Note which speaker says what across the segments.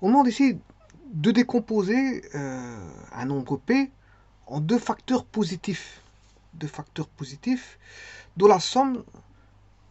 Speaker 1: On demande ici de décomposer un nombre P en deux facteurs positifs. Deux facteurs positifs dont la somme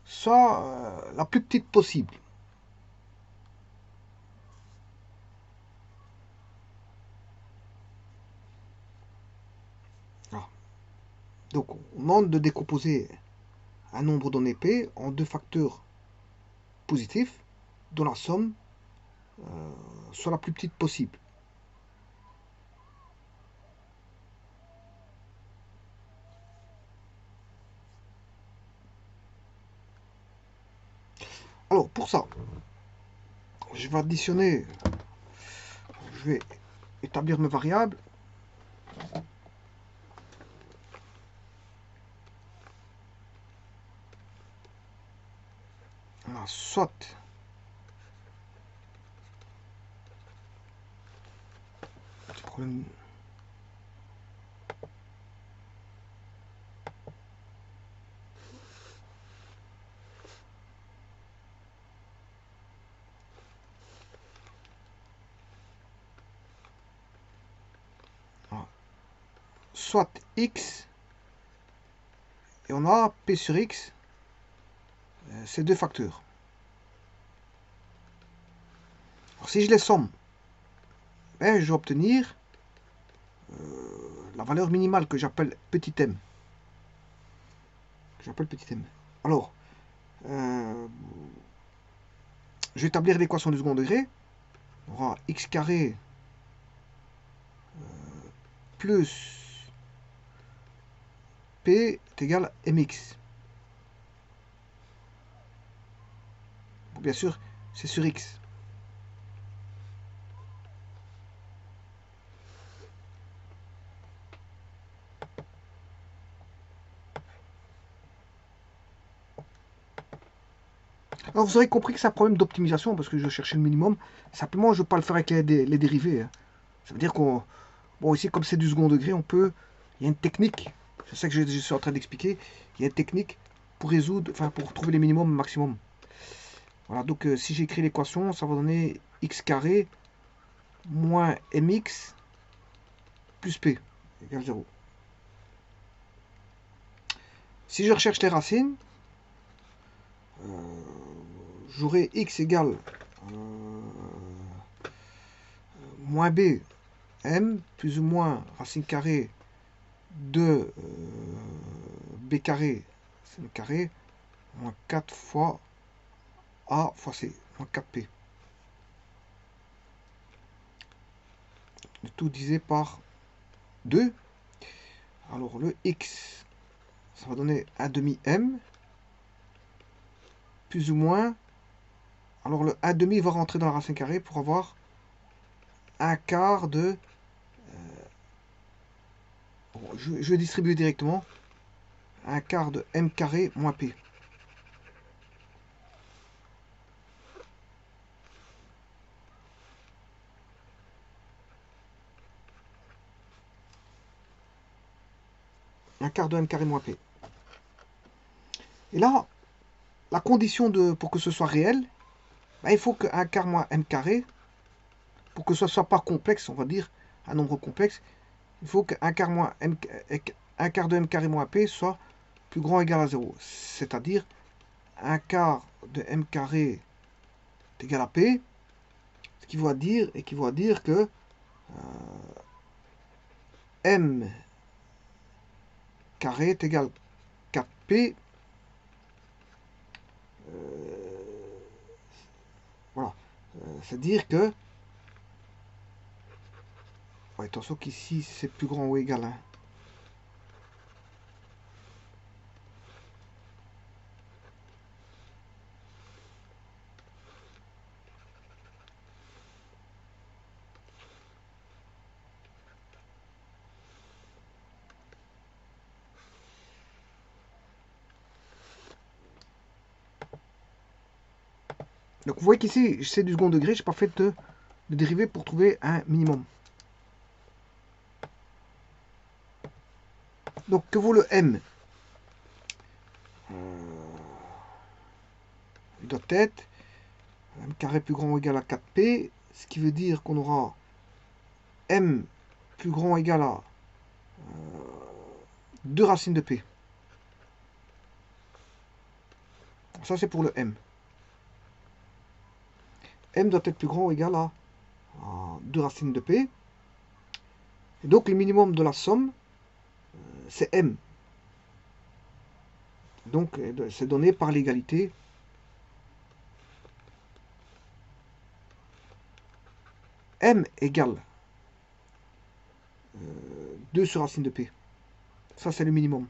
Speaker 1: soit la plus petite possible. Voilà. Donc on demande de décomposer un nombre donné P en deux facteurs positifs dont la somme soit la plus petite possible. Alors pour ça, je vais additionner, je vais établir mes variables. Alors, soit problème. Alors, soit x et on a p sur x, c'est deux facteurs. Alors, si je les somme, ben, je vais obtenir la valeur minimale que j'appelle petit m. Alors, je vais établir l'équation du second degré. On aura x carré plus p est égal à mx. Bon, bien sûr, c'est sur x. Alors vous aurez compris que c'est un problème d'optimisation parce que je cherchais le minimum. Simplement, je ne vais pas le faire avec les dérivés. Hein. Ça veut dire qu'on... Bon, ici, comme c'est du second degré, on peut... Il y a une technique, c'est ça que je suis en train d'expliquer. Il y a une technique pour résoudre, enfin pour trouver les minimums et maximum. Voilà, donc si j'écris l'équation, ça va donner x carré moins mx plus p égale 0. Si je recherche les racines, j'aurai x égale moins b m plus ou moins racine carrée de b carré, c'est le carré, moins 4 fois a fois c, moins 4p. Le tout divisé par 2. Alors le x, ça va donner 1 demi m, plus ou moins. Alors le 1 demi va rentrer dans la racine carrée pour avoir un quart de... je vais distribuer directement. Un quart de m carré moins p. Un quart de m carré moins p. Et là, la condition pour que ce soit réel, ben, il faut que 1 quart moins m carré, pour que ce soit pas complexe, on va dire, un nombre complexe, il faut que 1 quart, un quart de m carré moins p soit plus grand ou égal à 0. C'est-à-dire 1 quart de m carré est égal à p, ce qui va dire que m carré est égal à 4p. Voilà. C'est-à-dire que... Ouais, attention qu'ici c'est plus grand ou égal à 1. Donc vous voyez qu'ici c'est du second degré, je n'ai pas fait de dérivée pour trouver un minimum. Donc que vaut le m? Il doit être m carré plus grand ou égal à 4p. ce qui veut dire qu'on aura m plus grand ou égal à 2 racines de p. Ça, c'est pour le m. M doit être plus grand ou égal à 2 racines de p. Et donc, le minimum de la somme, c'est m. Donc, c'est donné par l'égalité m égale 2 sur racine de p. Ça, c'est le minimum.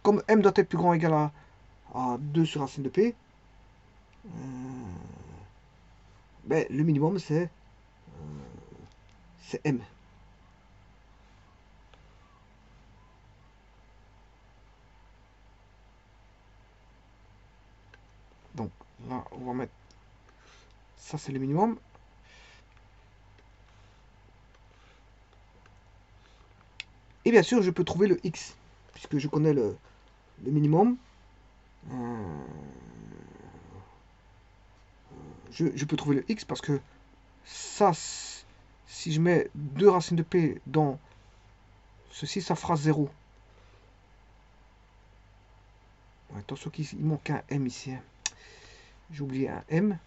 Speaker 1: Comme m doit être plus grand ou égal à 2 sur racine de p, ben, le minimum, c'est m. Donc, là, on va mettre... Ça, c'est le minimum. Et bien sûr, je peux trouver le x, puisque je connais le minimum. Je peux trouver le x parce que ça, si je mets 2 racines de p dans ceci, ça fera 0. Attention qu'il manque un m ici. Hein. J'ai oublié un m.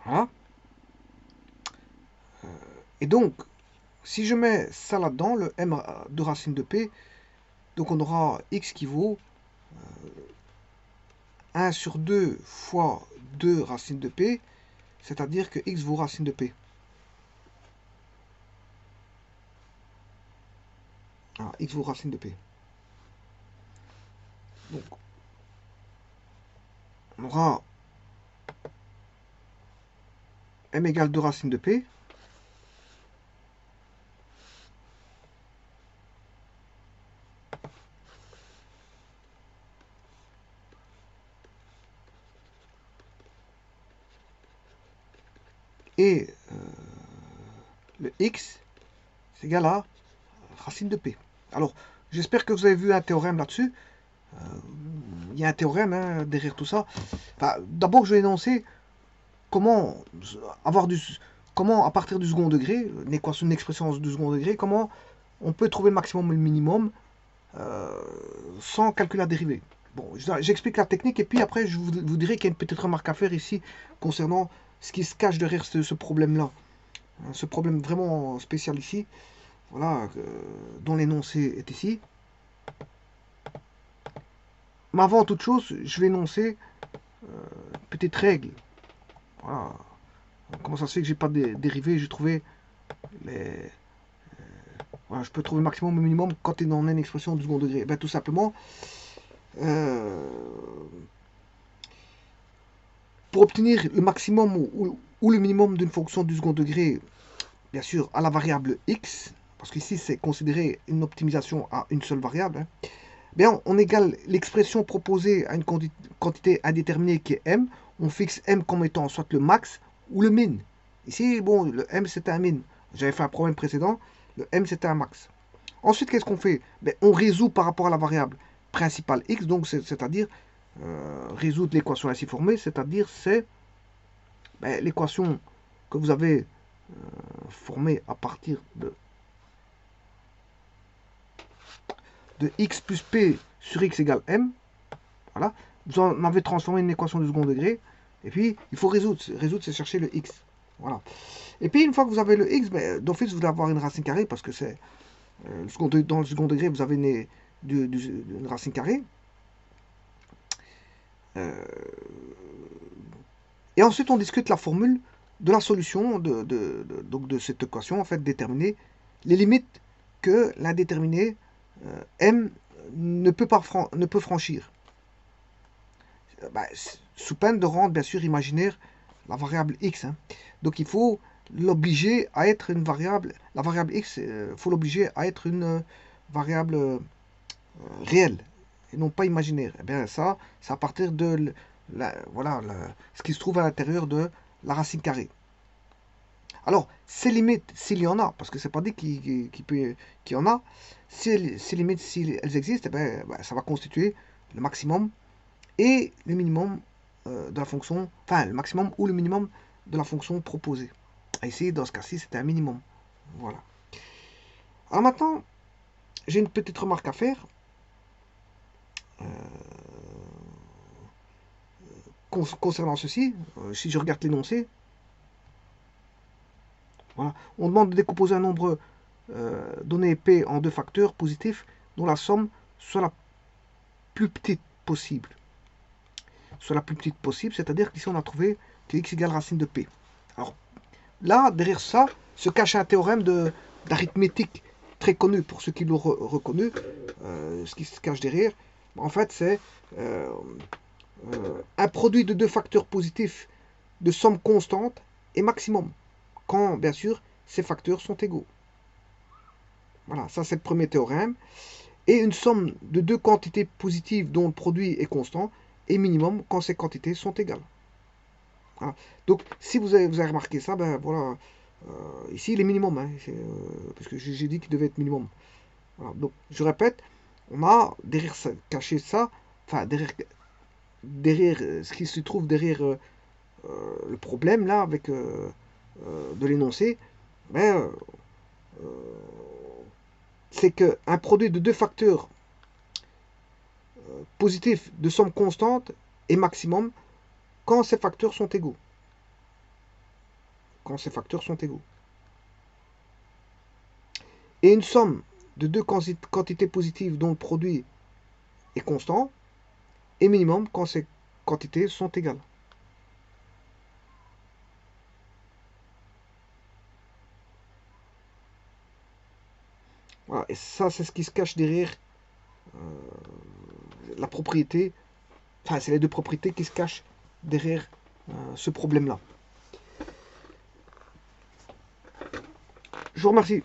Speaker 1: Voilà. Et donc, si je mets ça là-dedans, le m de racine de p, donc on aura x qui vaut 1 sur 2 fois 2 racines de p, c'est-à-dire que x vaut racine de p. Ah, x vaut racine de p. Donc, on aura m égale 2 racines de p. Et le x, c'est égal à racine de p. Alors, j'espère que vous avez vu un théorème là-dessus. Il y a un théorème hein, derrière tout ça. Enfin, d'abord, je vais énoncer comment comment, à partir du second degré, une équation, une expression du second degré, comment on peut trouver le maximum et le minimum sans calculer la dérivée. Bon, j'explique la technique et puis après, je vous dirai qu'il y a une petite remarque à faire ici concernant ce qui se cache derrière ce problème-là. Ce problème vraiment spécial ici, voilà, dont l'énoncé est ici. Mais avant toute chose, je vais énoncer une petite règle. Voilà. Comment ça se fait que j'ai pas de dérivés? J'ai trouvé les... voilà, je peux trouver le maximum et le minimum quand tu es dans une expression du second degré. Ben, tout simplement, pour obtenir le maximum ou le minimum d'une fonction du second degré, bien sûr, à la variable x, parce qu'ici c'est considéré une optimisation à une seule variable, hein, bien, on égale l'expression proposée à une quantité indéterminée qui est m, on fixe m comme étant soit le max ou le min. Ici, bon, le m c'était un min. J'avais fait un problème précédent, le m c'était un max. Ensuite, qu'est-ce qu'on fait? Ben, on résout par rapport à la variable principale x, donc c'est-à-dire résoudre l'équation ainsi formée, c'est-à-dire c'est ben, l'équation que vous avez formée à partir de x plus p sur x égale m. Voilà. Vous en avez transformé une équation de second degré. Et puis, il faut résoudre. Résoudre, c'est chercher le x. Voilà. Et puis, une fois que vous avez le x, ben, d'office, vous allez avoir une racine carrée parce que c'est dans le second degré, vous avez une racine carrée. Et ensuite, on discute la formule de la solution donc de cette équation, en fait, déterminer les limites que l'indéterminé m ne peut franchir. Bah, sous peine de rendre, bien sûr, imaginaire la variable x. Hein. Donc, il faut l'obliger à être une variable. La variable x, il faut l'obliger à être une variable réelle et non pas imaginaire. Et bien, ça, c'est à partir de voilà, ce qui se trouve à l'intérieur de la racine carrée. Alors, ces limites, s'il y en a, parce que c'est pas dit qu'il y en a, ces limites, si elles existent, eh ben, ça va constituer le maximum et le minimum de la fonction, enfin le maximum ou le minimum de la fonction proposée. Et ici, dans ce cas-ci, c'était un minimum. Voilà. Alors maintenant, j'ai une petite remarque à faire concernant ceci. Si je regarde l'énoncé, voilà, on demande de décomposer un nombre donné P en deux facteurs positifs dont la somme soit la plus petite possible. Soit la plus petite possible, c'est-à-dire qu'ici on a trouvé que x égale racine de P. Alors là, derrière ça, se cache un théorème d'arithmétique très connu pour ceux qui l'ont reconnu. Ce qui se cache derrière, en fait, c'est un produit de deux facteurs positifs de somme constante est maximum, quand, bien sûr, ces facteurs sont égaux. Voilà, ça c'est le premier théorème. Et une somme de deux quantités positives dont le produit est constant est minimum quand ces quantités sont égales. Voilà. Donc, si vous avez remarqué ça, ben voilà, ici il est minimum, hein, parce que j'ai dit qu'il devait être minimum. Voilà. Donc, je répète, on a derrière ça, caché ça, enfin derrière ce qui se trouve derrière le problème là avec de l'énoncé, ben, c'est qu'un produit de deux facteurs positifs de somme constante est maximum quand ces facteurs sont égaux. Quand ces facteurs sont égaux. Et une somme de deux quantités positives dont le produit est constant est minimum quand ces quantités sont égales. Voilà, et ça c'est ce qui se cache derrière la propriété, enfin c'est les deux propriétés qui se cachent derrière ce problème-là. Je vous remercie.